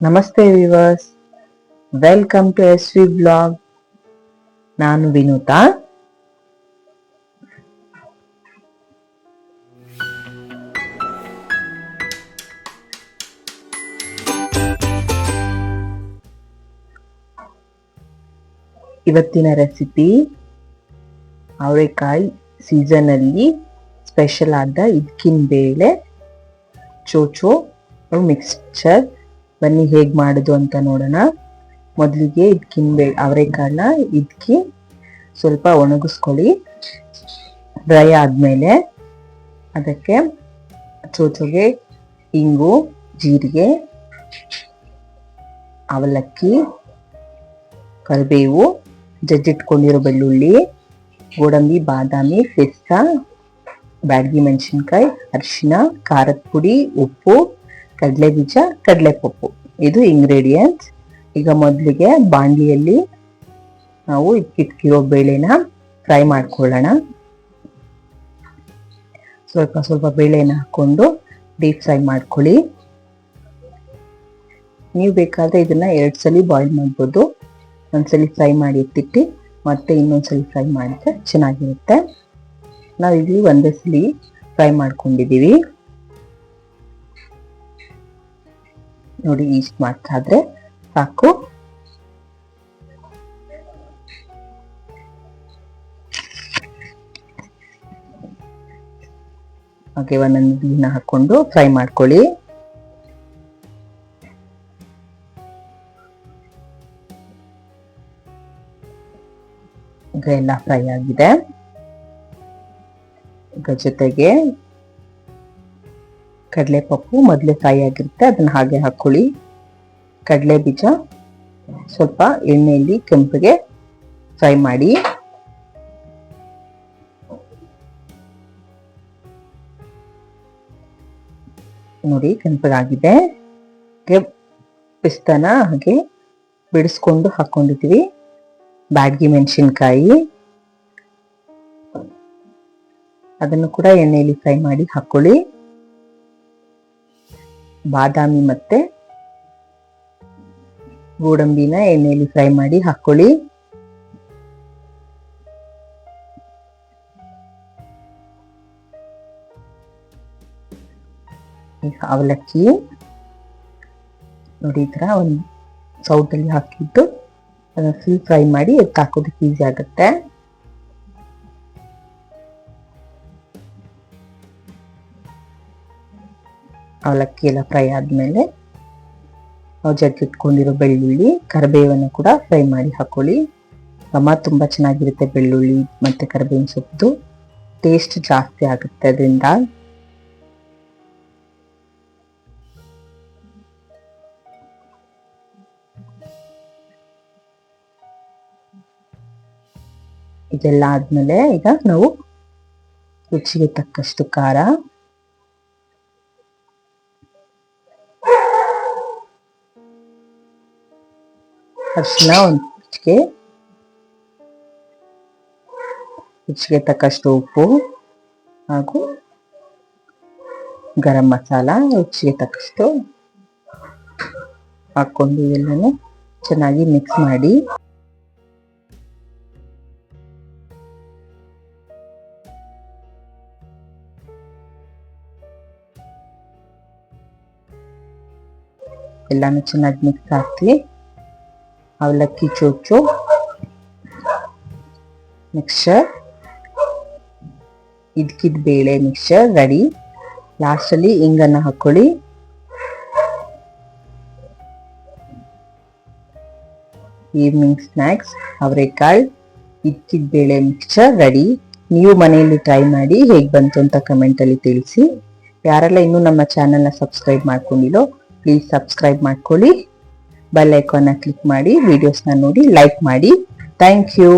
ನಮಸ್ತೆ viewers, welcome to SV blog. ನಾನು ವಿನುತಾ. ಇವತ್ತಿನ ರೆಸಿಪಿ ಅವರೆಕಾಯಿ ಸೀಸನ್ ಅಲ್ಲಿ ಸ್ಪೆಷಲ್ ಆದ ಇದ್ಕಿನ ಬೇಳೆ ಚೋಚೋ ಮಿಕ್ಸ್ಚರ್. ಬನ್ನಿ ಹೇಗೆ ಮಾಡೋದು ಅಂತ ನೋಡೋಣ. ಮೊದಲಿಗೆ ಇದ್ಕಿನ ಬೇಳೆ ಅವರೆಕಾಳನ್ನ ಇದ್ಕಿ ಸ್ವಲ್ಪ ಒಣಗಿಸ್ಕೊಳ್ಳಿ. ಡ್ರೈ ಆದಮೇಲೆ ಅದಕ್ಕೆ ಚೋಚೋಗೆ ಇಂಗು, ಜೀರಿಗೆ, ಅವಲಕ್ಕಿ, ಕರಿಬೇವು, ಜಜ್ಜಿಟ್ಕೊಂಡಿರೋ ಬೆಳ್ಳುಳ್ಳಿ, ಗೋಡಂಬಿ, ಬಾದಾಮಿ, ಪಿಸ್ತಾ, ಬ್ಯಾಡಗಿ ಮೆಣಸಿನ್ಕಾಯಿ, ಅರಿಶಿನ, ಖಾರದ ಪುಡಿ, ಉಪ್ಪು, ಕಡಲೆ ಬೀಜ, ಕಡಲೆಪಪ್ಪು ಇದು ಇಂಗ್ರೀಡಿಯೆಂಟ್ಸ್. ಈಗ ಮೊದಲಿಗೆ ಬಾಣಲಿಯಲ್ಲಿ ನಾವು ಇಕ್ಕಿರೋ ಬೇಳೆನ ಫ್ರೈ ಮಾಡ್ಕೊಳ್ಳೋಣ. ಸ್ವಲ್ಪ ಸ್ವಲ್ಪ ಬೇಳೆನ ಹಾಕೊಂಡು ಡೀಪ್ ಫ್ರೈ ಮಾಡ್ಕೊಳ್ಳಿ. ನೀವು ಬೇಕಾದ್ರೆ ಇದನ್ನ 2 ಸಲ ಬಾಯ್ಲ್ ಮಾಡ್ಬೋದು. ಒಂದ್ಸಲಿ ಫ್ರೈ ಮಾಡಿ ಎತ್ತಿಟ್ಟು ಮತ್ತೆ ಇನ್ನೊಂದ್ಸಲಿ ಫ್ರೈ ಮಾಡಿದ್ರೆ ಚೆನ್ನಾಗಿರುತ್ತೆ. ನಾವಿಲ್ಲಿ ಒಂದೇ ಸಲ ಫ್ರೈ ಮಾಡ್ಕೊಂಡಿದ್ದೀವಿ ನೋಡಿ. ಇಷ್ಟು ಮಾಡ್ತಾದ್ರೆ ಸಾಕು. ಹಾಗೆ ಒಂದೊಂದು ದಿನ ಹಾಕೊಂಡು ಫ್ರೈ ಮಾಡ್ಕೊಳ್ಳಿ. ಈಗ ಎಲ್ಲ ಫ್ರೈ ಆಗಿದೆ. ಈಗ ಜೊತೆಗೆ ಕಡಲೆಪಪ್ಪು ಮೊದಲೇ ಫ್ರೈ ಆಗಿರುತ್ತೆ, ಅದನ್ನ ಹಾಗೆ ಹಾಕೊಳ್ಳಿ. ಕಡಲೆ ಬೀಜ ಸ್ವಲ್ಪ ಎಣ್ಣೆಯಲ್ಲಿ ಕೆಂಪಗೆ ಫ್ರೈ ಮಾಡಿ. ನೋಡಿ ಕೆಂಪಗಾಗಿದೆ. ಪಿಸ್ತಾನ ಹಾಗೆ ಬಿಡಿಸ್ಕೊಂಡು ಹಾಕೊಂಡಿದ್ದೀವಿ. ಬ್ಯಾಡಗಿ ಮೆಣಸಿನ್ಕಾಯಿ ಅದನ್ನು ಕೂಡ ಎಣ್ಣೆಯಲ್ಲಿ ಫ್ರೈ ಮಾಡಿ ಹಾಕೊಳ್ಳಿ. ಬಾದಾಮಿ ಮತ್ತೆ ಗೋಡಂಬಿನ ಎಣ್ಣೆಯಲ್ಲಿ ಫ್ರೈ ಮಾಡಿ ಹಾಕೊಳ್ಳಿ. ಅವಲಕ್ಕಿ ನೋಡಿ ಈ ತರ ಒಂದು ಸೌಟಲ್ಲಿ ಹಾಕಿಟ್ಟು ಅದನ್ನ ಫುಲ್ ಫ್ರೈ ಮಾಡಿ ಹಾಕೋದಕ್ಕೆ ಈಸಿ ಆಗುತ್ತೆ. ಅವಲಕ್ಕಿ ಎಲ್ಲ ಫ್ರೈ ಆದ್ಮೇಲೆ ನಾವು ಜಜ್ಜಿಟ್ಕೊಂಡಿರೋ ಬೆಳ್ಳುಳ್ಳಿ, ಕರಿಬೇವನ್ನು ಕೂಡ ಫ್ರೈ ಮಾಡಿ ಹಾಕೊಳ್ಳಿ. ತುಂಬಾ ಚೆನ್ನಾಗಿರುತ್ತೆ. ಬೆಳ್ಳುಳ್ಳಿ ಮತ್ತೆ ಕರಿಬೇವಿನ ಸೊಪ್ಪು ಟೇಸ್ಟ್ ಜಾಸ್ತಿ ಆಗುತ್ತೆ ಅದರಿಂದ. ಇದೆಲ್ಲ ಆದ್ಮೇಲೆ ಈಗ ನಾವು ರುಚಿಗೆ ತಕ್ಕಷ್ಟು ಖಾರ, ಅರಿಶಿನ ಒಂದು ರುಚಿಗೆ ತಕ್ಕಷ್ಟು ಉಪ್ಪು ಹಾಗೂ ಗರಂ ಮಸಾಲ ರುಚಿಗೆ ತಕ್ಕಷ್ಟು ಹಾಕೊಂಡು ಎಲ್ಲನೂ ಚೆನ್ನಾಗಿ ಮಿಕ್ಸ್ ಮಾಡಿ. ಎಲ್ಲಾನು ಚೆನ್ನಾಗಿ ಮಿಕ್ಸ್ ಹಾಕಿ ಅವಲಕ್ಕಿ ಚೋಚೋ ಮಿಕ್ಸ್ಚರ್, ಇದ್ಕಿದ ಬೇಳೆ ಮಿಕ್ಸ್ಚರ್ ರೆಡಿ. ಲಾಸ್ಟ್ ಅಲ್ಲಿ ಇಂಗನ್ನ ಹಾಕೊಳ್ಳಿ. ಈವ್ನಿಂಗ್ ಸ್ನ್ಯಾಕ್ಸ್ ಅವರೆಕಾಳು ಇದ್ಕಿದ ಬೇಳೆ ಮಿಕ್ಸ್ಚರ್ ರೆಡಿ. ನೀವು ಮನೆಯಲ್ಲಿ ಟ್ರೈ ಮಾಡಿ ಹೇಗೆ ಬಂತು ಅಂತ ಕಮೆಂಟ್ ಅಲ್ಲಿ ತಿಳಿಸಿ. ಯಾರೆಲ್ಲ ಇನ್ನೂ ನಮ್ಮ ಚಾನೆಲ್ನ ಸಬ್ಸ್ಕ್ರೈಬ್ ಮಾಡ್ಕೊಂಡಿಲ್ಲೋ ಪ್ಲೀಸ್ ಸಬ್ಸ್ಕ್ರೈಬ್ ಮಾಡ್ಕೊಳ್ಳಿ. ಬೆಲ್ ಐಕಾನ್ನ ಕ್ಲಿಕ್ ಮಾಡಿ ವಿಡಿಯೋಸ್ನ ನೋಡಿ ಲೈಕ್ ಮಾಡಿ. Thank you.